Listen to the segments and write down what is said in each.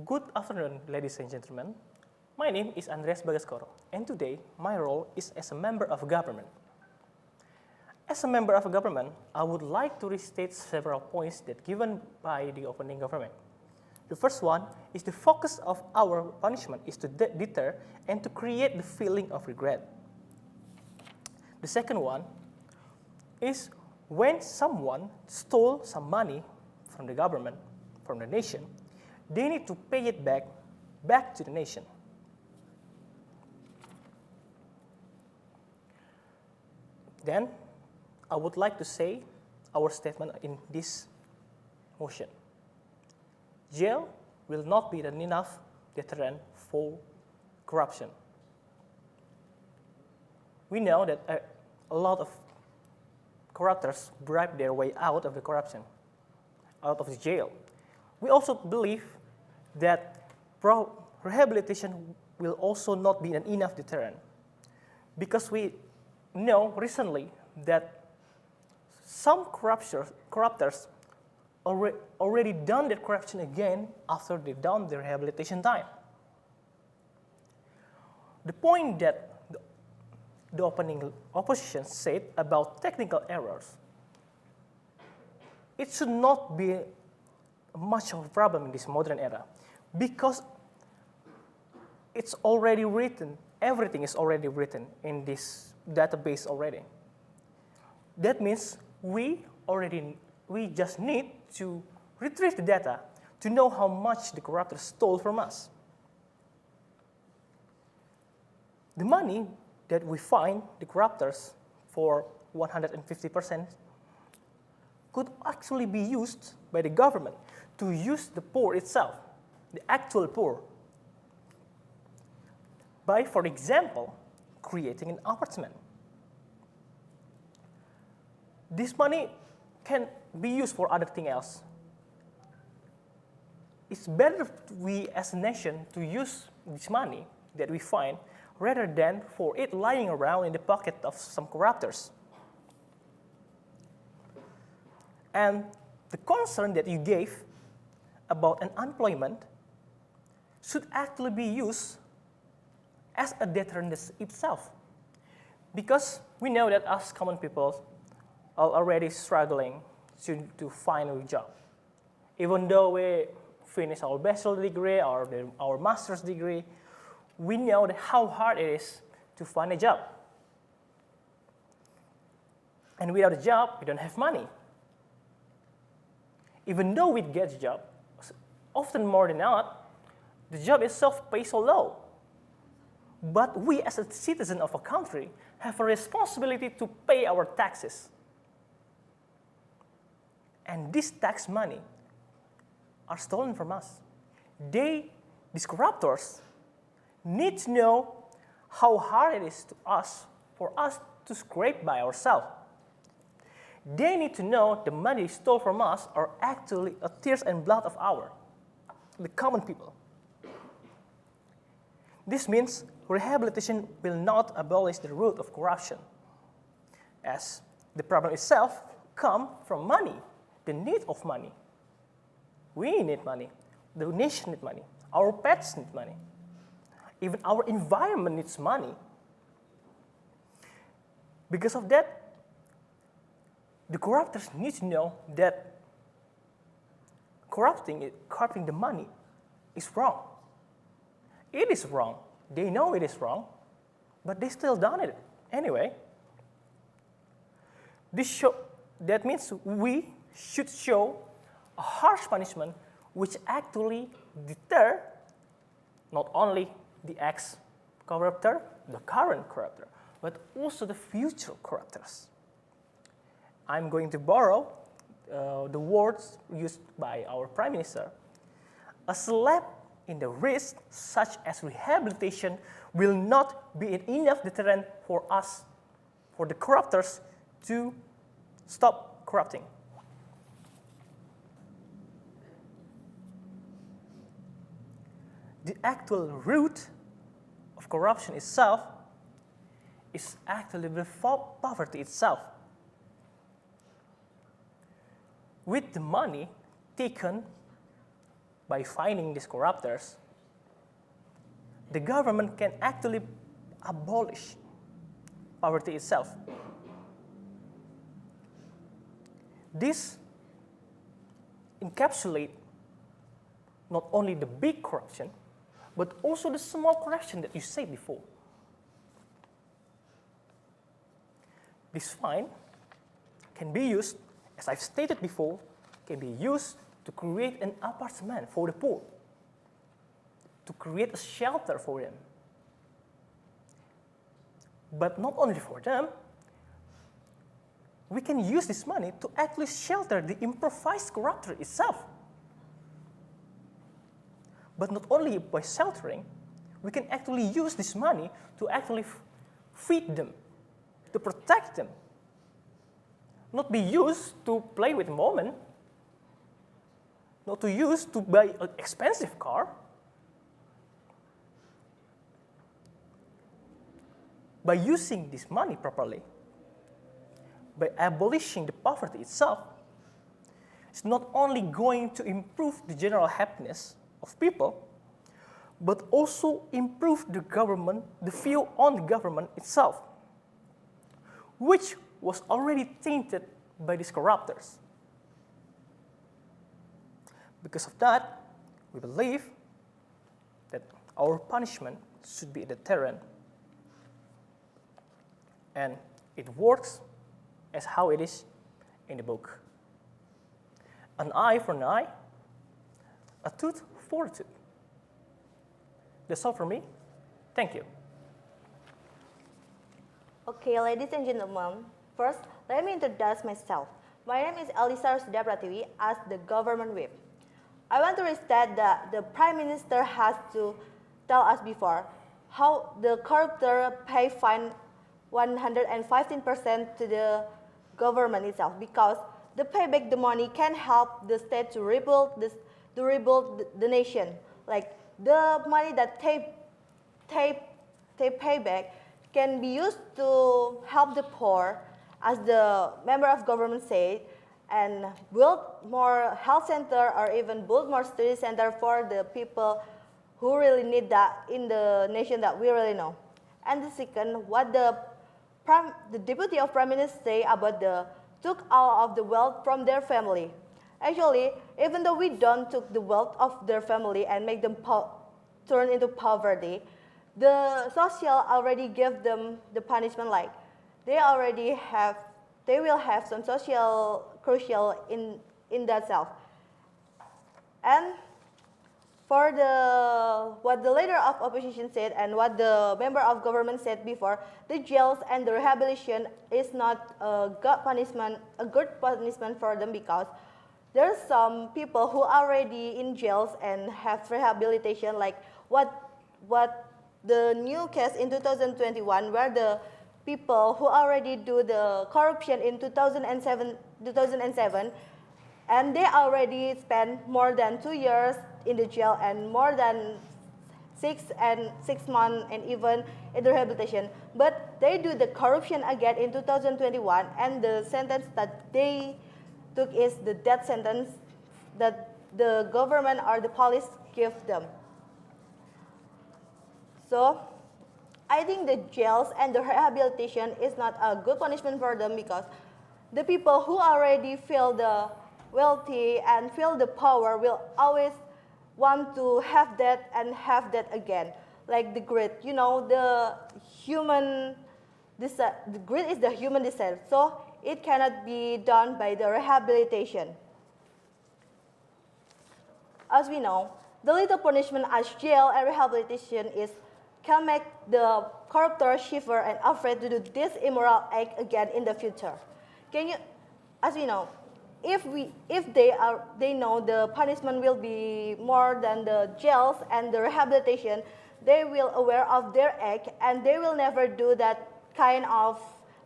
Good afternoon, ladies and gentlemen. My name is Andreas Bagaskoro, and today my role is as a member of government. As a member of government, I would like to restate several points that given by the opening government. The first one is the focus of our punishment is to deter and to create the feeling of regret. The second one is when someone stole some money from the government, from the nation, they need to pay it back to the nation. Then, I would like to say our statement in this motion. Jail will not be an enough deterrent for corruption. We know that a lot of corruptors bribe their way out of the corruption, out of the jail. We also believe that rehabilitation will also not be an enough deterrent, because we know recently that some corruptors already done their corruption again after they've done their rehabilitation time. The point that the opening opposition said about technical errors, it should not be much of a problem in this modern era, because it's already written, everything is already written in this database already. That means we just need to retrieve the data to know how much the corruptors stole from us. The money that we find the corruptors for 150% could actually be used by the government to use the poor itself, the actual poor, by, for example, creating an apartment. This money can be used for other thing else. It's better we as a nation to use this money that we find rather than for it lying around in the pocket of some corruptors. And the concern that you gave about unemployment should actually be used as a deterrent itself, because we know that us common people are already struggling to find a job. Even though we finish our bachelor degree or our master's degree, we know that how hard it is to find a job. And without a job, we don't have money. Even though we get a job, often more than not, the job itself pays so low. But we as a citizen of a country have a responsibility to pay our taxes. And this tax money are stolen from us. These corruptors need to know how hard it is for us to scrape by ourselves. They need to know the money they stole from us are actually a tears and blood of the common people. This means rehabilitation will not abolish the root of corruption, as the problem itself comes from money, the need of money. We need money, the nation needs money, our pets need money, even our environment needs money. Because of that, the corruptors need to know that corrupting the money is wrong. It is wrong. They know it is wrong, but they still done it anyway. That means we should show a harsh punishment which actually deter not only the ex-corruptor, the current corruptor, but also the future corruptors. I'm going to borrow the words used by our Prime Minister. A slap in the wrist such as rehabilitation will not be an enough deterrent for us, for the corruptors, to stop corrupting. The actual root of corruption itself is actually the poverty itself. With the money taken by finding these corruptors, the government can actually abolish poverty itself. This encapsulates not only the big corruption, but also the small corruption that you said before. This fine can be used, as I've stated before, can be used to create an apartment for the poor, to create a shelter for them. But not only for them, we can use this money to actually shelter the improvised corruptor itself. But not only by sheltering, we can actually use this money to actually feed them, to protect them. Not be used to play with the moment, not to use to buy an expensive car. By using this money properly, by abolishing the poverty itself, it's not only going to improve the general happiness of people, but also improve the government, the view on the government itself, which was already tainted by these corruptors. Because of that, we believe that our punishment should be a deterrent, and it works as how it is in the book. An eye for an eye, a tooth for a tooth. That's all for me. Thank you. Okay, ladies and gentlemen, first, let me introduce myself. My name is Elisa Rusda Pratiwi as the government whip. I want to restate that the Prime Minister has to tell us before how the corruptor pay fine 115% to the government itself, because the payback the money can help the state to rebuild the nation. Like the money that they pay back can be used to help the poor, as the member of government said, and build more health center or even build more study center for the people who really need that in the nation that we really know. And the second, what the deputy of Prime Minister say about the took all of the wealth from their family. Actually, even though we don't took the wealth of their family and make them turn into poverty, the social already gave them the punishment, like they will have some social crucial in that self. And for what the leader of opposition said and what the member of government said before, the jails and the rehabilitation is not a good punishment for them, because there are some people who are already in jails and have rehabilitation, like what the new case in 2021, where the people who already do the corruption in 2007, and they already spent more than 2 years in the jail and more than 6 months and even in the rehabilitation. But they do the corruption again in 2021, and the sentence that they took is the death sentence that the government or the police give them. So I think the jails and the rehabilitation is not a good punishment for them, because the people who already feel the wealthy and feel the power will always want to have that and have that again. Like the greed, the greed is the human desire, so it cannot be done by the rehabilitation. As we know, the little punishment as jail and rehabilitation can make the corruptor shiver and afraid to do this immoral act again in the future. As we know, if they know the punishment will be more than the jails and the rehabilitation, they will aware of their act and they will never do that kind of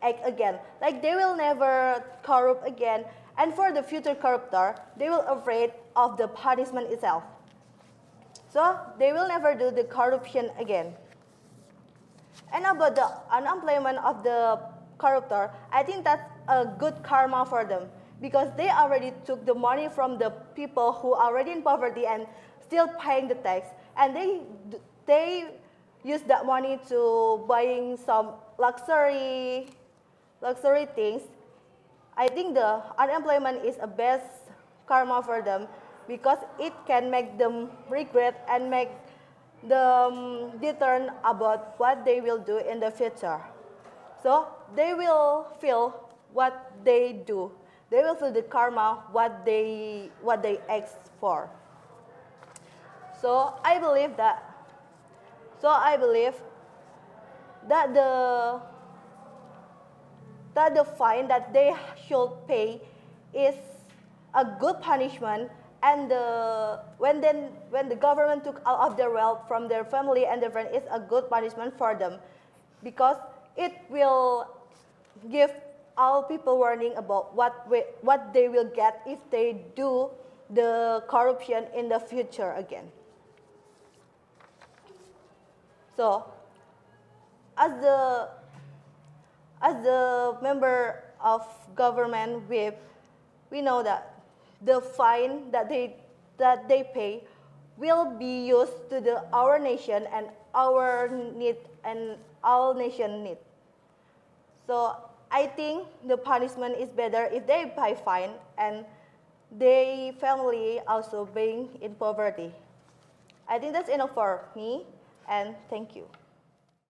act again. Like they will never corrupt again, and for the future corruptor, they will afraid of the punishment itself. So they will never do the corruption again. And about the unemployment of the corruptor, I think that's a good karma for them, because they already took the money from the people who are already in poverty and still paying the tax, and they use that money to buying some luxury things. I think the unemployment is a best karma for them because it can make them regret and make them determined about what they will do in the future. So they will feel what they do. They will feel the karma what they ask for. So I believe that the fine that they should pay is a good punishment, and when the government took all of their wealth from their family and their friends, it's a good punishment for them, because it will give all people warning about what they will get if they do the corruption in the future again. So, as the member of government whip, we know that the fine that they pay will be used to our nation and our need and all nation need. So I think the punishment is better if they pay fine and their family also being in poverty. I think that's enough for me, and thank you.